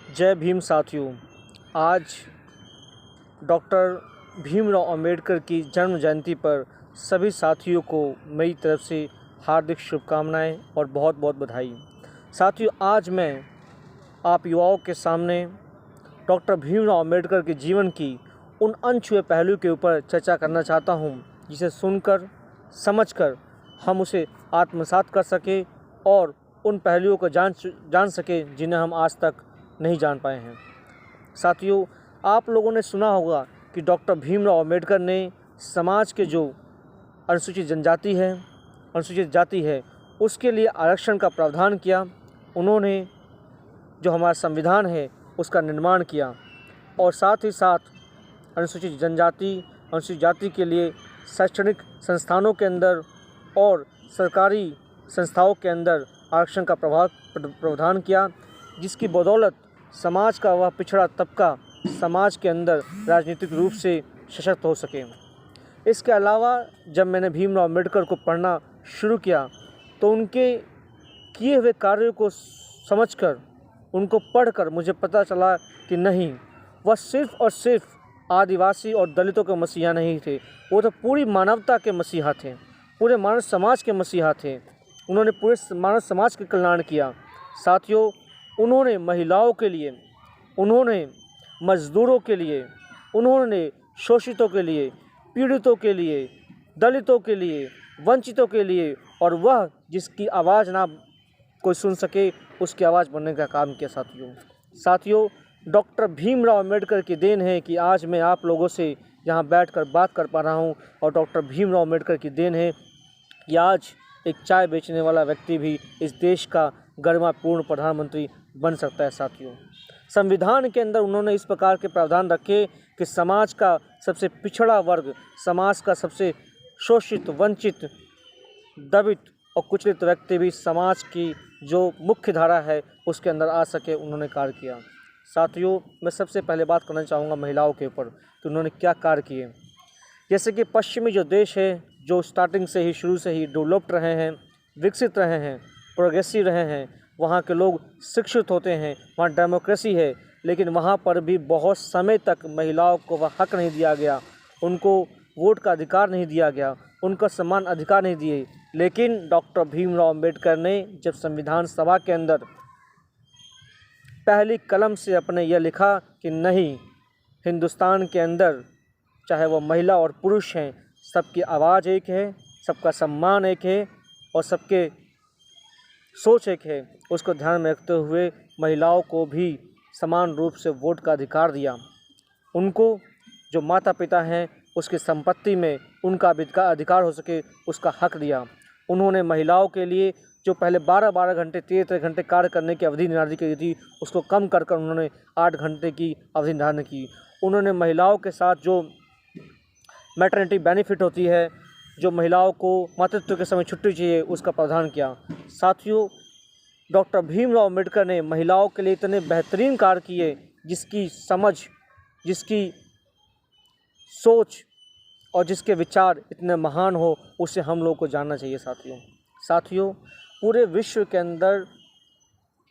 जय भीम साथियों। आज डॉक्टर भीमराव अंबेडकर की जन्म जयंती पर सभी साथियों को मेरी तरफ से हार्दिक शुभकामनाएं और बहुत बहुत बधाई। साथियों, आज मैं आप युवाओं के सामने डॉक्टर भीमराव अंबेडकर के जीवन की उन अनछुए पहलू के ऊपर चर्चा करना चाहता हूं, जिसे सुनकर समझकर हम उसे आत्मसात कर सके और उन पहलुओं को जान सके जिन्हें हम आज तक नहीं जान पाए हैं। साथियों, आप लोगों ने सुना होगा कि डॉक्टर भीमराव अंबेडकर ने समाज के जो अनुसूचित जनजाति है, अनुसूचित जाति है, उसके लिए आरक्षण का प्रावधान किया। उन्होंने जो हमारा संविधान है उसका निर्माण किया और साथ ही साथ अनुसूचित जनजाति, अनुसूचित जाति के लिए शैक्षणिक संस्थानों के अंदर और सरकारी संस्थाओं के अंदर आरक्षण का प्रावधान किया, जिसकी बदौलत समाज का वह पिछड़ा तबका समाज के अंदर राजनीतिक रूप से सशक्त हो सके। इसके अलावा जब मैंने भीमराव अंबेडकर को पढ़ना शुरू किया तो उनके किए हुए कार्यों को समझकर, उनको पढ़कर मुझे पता चला कि नहीं, वह सिर्फ़ और सिर्फ आदिवासी और दलितों के मसीहा नहीं थे, वो तो पूरी मानवता के मसीहा थे, पूरे मानव समाज के मसीहा थे। उन्होंने पूरे मानव समाज के कल्याण किया। साथियों, उन्होंने महिलाओं के लिए, उन्होंने मज़दूरों के लिए, उन्होंने शोषितों के लिए, पीड़ितों के लिए, दलितों के लिए, वंचितों के लिए और वह जिसकी आवाज़ ना कोई सुन सके उसकी आवाज़ बनने का काम किया। साथियों, डॉक्टर भीमराव अंबेडकर की देन है कि आज मैं आप लोगों से यहाँ बैठकर बात कर पा रहा हूँ, और डॉक्टर भीमराव अंबेडकर की देन है कि आज एक चाय बेचने वाला व्यक्ति भी इस देश का गरिमापूर्ण प्रधानमंत्री बन सकता है। साथियों, संविधान के अंदर उन्होंने इस प्रकार के प्रावधान रखे कि समाज का सबसे पिछड़ा वर्ग, समाज का सबसे शोषित, वंचित, दबित और कुचलित व्यक्ति भी समाज की जो मुख्य धारा है उसके अंदर आ सके, उन्होंने कार्य किया। साथियों, मैं सबसे पहले बात करना चाहूँगा महिलाओं के ऊपर कि उन्होंने क्या कार्य किए। जैसे कि पश्चिमी जो देश है, जो स्टार्टिंग से ही, शुरू से ही डेवलप्ड रहे हैं, विकसित रहे हैं, प्रोग्रेसिव रहे हैं, वहाँ के लोग शिक्षित होते हैं, वहाँ डेमोक्रेसी है, लेकिन वहाँ पर भी बहुत समय तक महिलाओं को वह हक नहीं दिया गया, उनको वोट का अधिकार नहीं दिया गया, उनका समान अधिकार नहीं दिए। लेकिन डॉक्टर भीमराव अंबेडकर ने जब संविधान सभा के अंदर पहली कलम से अपने यह लिखा कि नहीं, हिंदुस्तान के अंदर चाहे वह महिला और पुरुष हैं, सबकी आवाज़ एक है, सबका सम्मान एक है और सबके सोच एक है, उसको ध्यान में रखते हुए महिलाओं को भी समान रूप से वोट का अधिकार दिया। उनको जो माता पिता हैं उसकी संपत्ति में उनका अधिकार हो सके उसका हक दिया। उन्होंने महिलाओं के लिए जो पहले 12-12 घंटे, 13 घंटे कार्य करने की अवधि निर्धारित की थी, उसको कम कर उन्होंने 8 घंटे की अवधि निर्धारित की। उन्होंने महिलाओं के साथ जो मैटरनिटी बेनिफिट होती है, जो महिलाओं को मातृत्व के समय छुट्टी चाहिए, उसका प्रावधान किया। साथियों, डॉक्टर भीमराव अंबेडकर ने महिलाओं के लिए इतने बेहतरीन कार्य किए, जिसकी समझ, जिसकी सोच और जिसके विचार इतने महान हो, उसे हम लोगों को जानना चाहिए। साथियों, पूरे विश्व के अंदर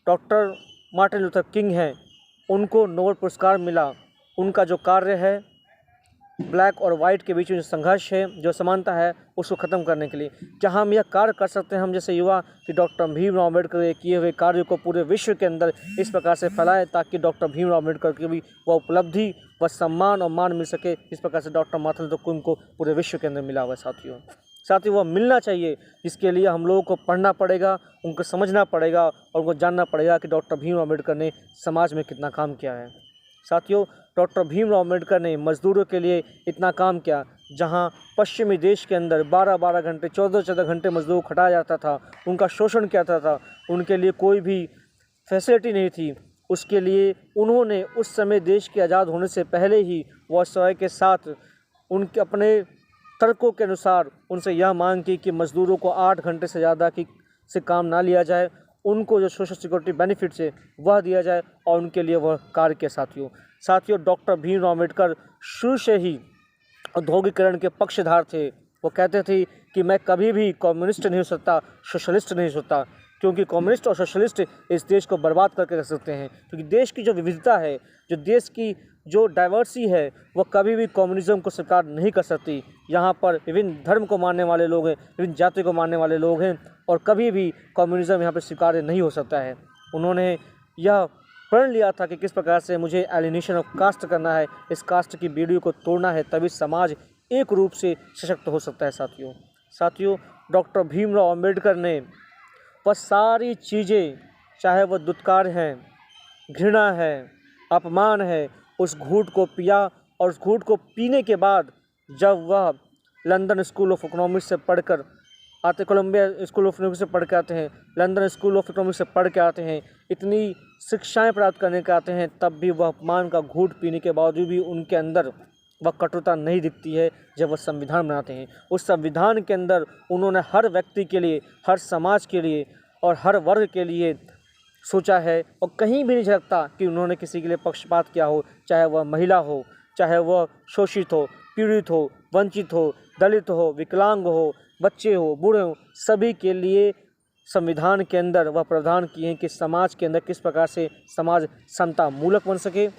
डॉक्टर मार्टिन लूथर किंग हैं, उनको नोबेल पुरस्कार मिला। उनका जो कार्य है ब्लैक और वाइट के बीच में जो संघर्ष है, जो समानता है, उसको ख़त्म करने के लिए, जहां हम यह कार्य कर सकते हैं, हम जैसे युवा, कि डॉक्टर भीमराव अंबेडकर के किए हुए कार्य को पूरे विश्व के अंदर इस प्रकार से फैलाएं ताकि डॉक्टर भीमराव अंबेडकर की भी वह उपलब्धि, वह सम्मान और मान मिल सके, इस प्रकार से डॉक्टर मार्टिन लूथर किंग को पूरे विश्व के अंदर मिला हुआ है। साथियों, वह मिलना चाहिए, जिसके लिए हम लोगों को पढ़ना पड़ेगा, उनको समझना पड़ेगा और उनको जानना पड़ेगा कि डॉक्टर भीमराव अंबेडकर ने समाज में कितना काम किया है। साथियों, डॉक्टर भीमराव अंबेडकर ने मज़दूरों के लिए इतना काम किया, जहां पश्चिमी देश के अंदर 12-12 घंटे, 14-14 घंटे मज़दूरों को खटाया जाता था, उनका शोषण किया जाता था, उनके लिए कोई भी फैसिलिटी नहीं थी। उसके लिए उन्होंने उस समय देश के आज़ाद होने से पहले ही वायसरॉय के साथ उनके अपने तर्कों के अनुसार उनसे यह मांग की कि मज़दूरों को 8 घंटे से ज़्यादा से काम ना लिया जाए, उनको जो सोशल सिक्योरिटी बेनिफिट्स है वह दिया जाए, और उनके लिए वह कार्य किया। साथियों, डॉक्टर भीमराव अंबेडकर शुरू से ही औद्योगिकरण के पक्षधार थे। वो कहते थे कि मैं कभी भी कम्युनिस्ट नहीं हो सकता, सोशलिस्ट नहीं हो सकता, क्योंकि कम्युनिस्ट और सोशलिस्ट इस देश को बर्बाद करके रख सकते हैं। क्योंकि देश की जो विविधता है, जो देश की जो डाइवर्सिटी है, वो कभी भी कम्युनिज्म को स्वीकार नहीं कर सकती। यहाँ पर विभिन्न धर्म को मानने वाले लोग हैं, विभिन्न जाति को मानने वाले लोग हैं, और कभी भी कम्युनिज्म यहाँ पर स्वीकार्य नहीं हो सकता है। उन्होंने यह प्रण लिया था कि किस प्रकार से मुझे एलिनेशन ऑफ कास्ट करना है, इस कास्ट की बेड़ियों को तोड़ना है, तभी समाज एक रूप से सशक्त हो सकता है। साथियों, डॉक्टर भीमराव अंबेडकर ने वह सारी चीज़ें, चाहे वह दुत्कार हैं, घृणा है, अपमान है, उस घूंट को पिया, और उस घूंट को पीने के बाद जब वह लंदन स्कूल ऑफ इकोनॉमिक्स से पढ़कर आते, कोलंबिया स्कूल ऑफ इकोनॉमिक्स से पढ़ के आते हैं, लंदन स्कूल ऑफ इकोनॉमिक्स से पढ़ के आते हैं, इतनी शिक्षाएं प्राप्त करने के आते हैं, तब भी वह अपमान का घूंट पीने के बावजूद भी उनके अंदर वह कटुता नहीं दिखती है। जब वह संविधान बनाते हैं, उस संविधान के अंदर उन्होंने हर व्यक्ति के लिए, हर समाज के लिए और हर वर्ग के लिए सोचा है, और कहीं भी नहीं झलकता कि उन्होंने किसी के लिए पक्षपात किया हो, चाहे वह महिला हो, चाहे वह शोषित हो, पीड़ित हो, वंचित हो, दलित हो, विकलांग हो, बच्चे हो, बूढ़े हो, सभी के लिए संविधान के अंदर वह प्रावधान किए हैं कि समाज के अंदर किस प्रकार से समाज समता मूलक बन सके,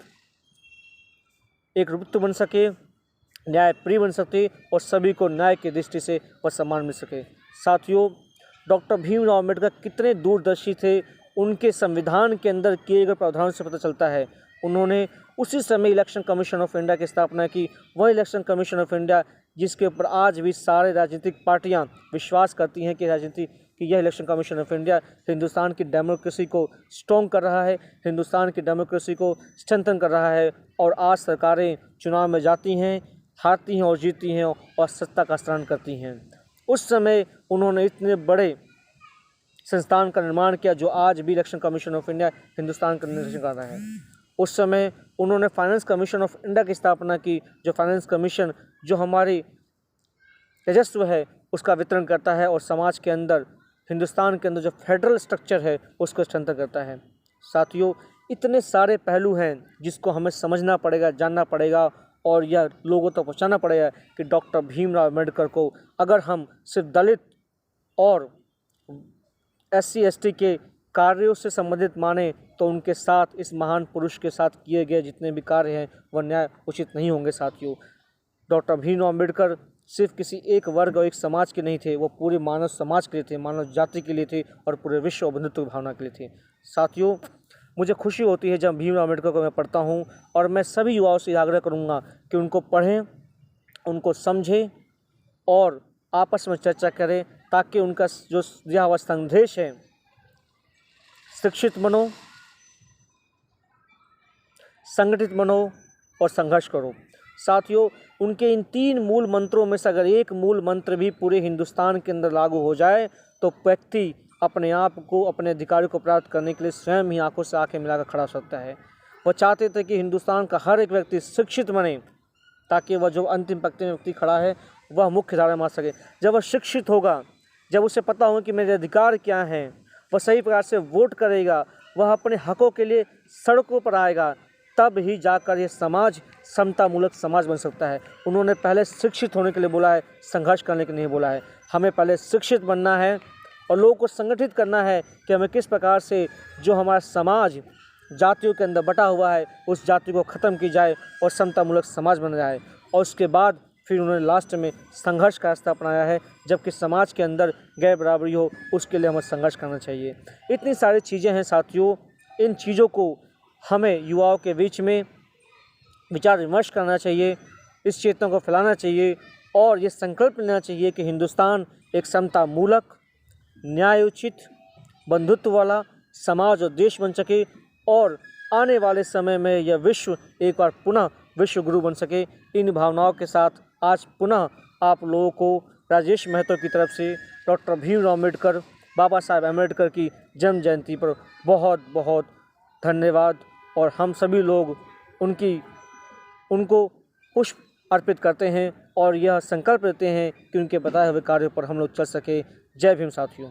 एक रूपत्व बन सके, न्यायप्रिय बन सके, और सभी को न्याय की दृष्टि से वह सम्मान मिल सके। साथियों, डॉक्टर भीमराव अम्बेडकर कितने दूरदर्शी थे, उनके संविधान के अंदर किए गए प्रावधानों से पता चलता है। उन्होंने उसी समय इलेक्शन कमीशन ऑफ इंडिया की स्थापना की, वह इलेक्शन कमीशन ऑफ इंडिया जिसके ऊपर आज भी सारे राजनीतिक पार्टियां विश्वास करती हैं कि यह election commission of India Hindustan की डेमोक्रेसी को स्ट्रॉन्ग कर रहा है, हिंदुस्तान की डेमोक्रेसी को स्ट्रेंथन कर रहा है। और आज सरकारें चुनाव में जाती हैं, हारती हैं और जीतती हैं, और सत्ता का हस्तांतरण करती हैं। उस समय उन्होंने इतने बड़े संस्थान का निर्माण किया जो आज भी election commission of India Hindustan का निर्देशन कर रहा है। उस समय उन्होंने फाइनेंस कमीशन ऑफ इंडिया की स्थापना की, जो फाइनेंस कमीशन जो हमारी राजस्व है उसका वितरण करता है, और समाज के अंदर, हिंदुस्तान के अंदर जो फेडरल स्ट्रक्चर है उसको स्ट्रेंथन करता है। साथियों, इतने सारे पहलू हैं जिसको हमें समझना पड़ेगा, जानना पड़ेगा, और यह लोगों तक पहुँचाना पड़ेगा कि डॉक्टर भीमराव अम्बेडकर को अगर हम सिर्फ दलित और SC ST के कार्यों से संबंधित माने, तो उनके साथ, इस महान पुरुष के साथ किए गए जितने भी कार्य हैं वह न्याय उचित नहीं होंगे। साथियों, डॉक्टर भीमराव अम्बेडकर सिर्फ किसी एक वर्ग और एक समाज के नहीं थे, वो पूरे मानव समाज के लिए थे, मानव जाति के लिए थे, और पूरे विश्व और बंधुत्व की भावना के लिए थे। साथियों, मुझे खुशी होती है जब भीमराव अम्बेडकर को मैं पढ़ता हूँ, और मैं सभी युवाओं से आग्रह करूँगा कि उनको पढ़ें, उनको समझें और आपस में चर्चा करें, ताकि उनका जो दिया हुआ संदेश है, शिक्षित बनो, संगठित बनो और संघर्ष करो। साथियों, उनके इन 3 मूल मंत्रों में से अगर एक मूल मंत्र भी पूरे हिंदुस्तान के अंदर लागू हो जाए, तो व्यक्ति अपने आप को, अपने अधिकारों को प्राप्त करने के लिए स्वयं ही आंखों से आंखें मिलाकर खड़ा हो सकता है। वह चाहते थे कि हिंदुस्तान का हर एक व्यक्ति शिक्षित बने, ताकि वह जो अंतिम पंक्ति में व्यक्ति खड़ा है वह मुख्य धारा में आ सके। जब वह शिक्षित होगा, जब उसे पता होगा कि मेरे अधिकार क्या हैं, वह सही प्रकार से वोट करेगा, वह अपने हकों के लिए सड़कों पर आएगा, तब ही जाकर ये समाज समतामूलक समाज बन सकता है। उन्होंने पहले शिक्षित होने के लिए बोला है, संघर्ष करने के लिए नहीं बोला है। हमें पहले शिक्षित बनना है और लोगों को संगठित करना है कि हमें किस प्रकार से जो हमारा समाज जातियों के अंदर बटा हुआ है उस जाति को ख़त्म की जाए और समतामूलक समाज बन जाए। और उसके बाद फिर उन्होंने लास्ट में संघर्ष का रास्ता अपनाया है, जबकि समाज के अंदर गैर बराबरी हो उसके लिए हमें संघर्ष करना चाहिए। इतनी सारी चीज़ें हैं साथियों, इन चीज़ों को हमें युवाओं के बीच में विचार विमर्श करना चाहिए, इस चेतना को फैलाना चाहिए और ये संकल्प लेना चाहिए कि हिंदुस्तान एक समता मूलक, न्यायोचित, बंधुत्व वाला समाज और देश बन सके और आने वाले समय में यह विश्व एक बार पुनः विश्व गुरु बन सके। इन भावनाओं के साथ आज पुनः आप लोगों को राजेश महतो की तरफ से डॉक्टर भीमराव अम्बेडकर, बाबा साहेब अम्बेडकर की जन्म जयंती पर बहुत बहुत धन्यवाद। और हम सभी लोग उनको पुष्प अर्पित करते हैं और यह संकल्प लेते हैं कि उनके बताए हुए कार्यों पर हम लोग चल सके। जय भीम साथियों।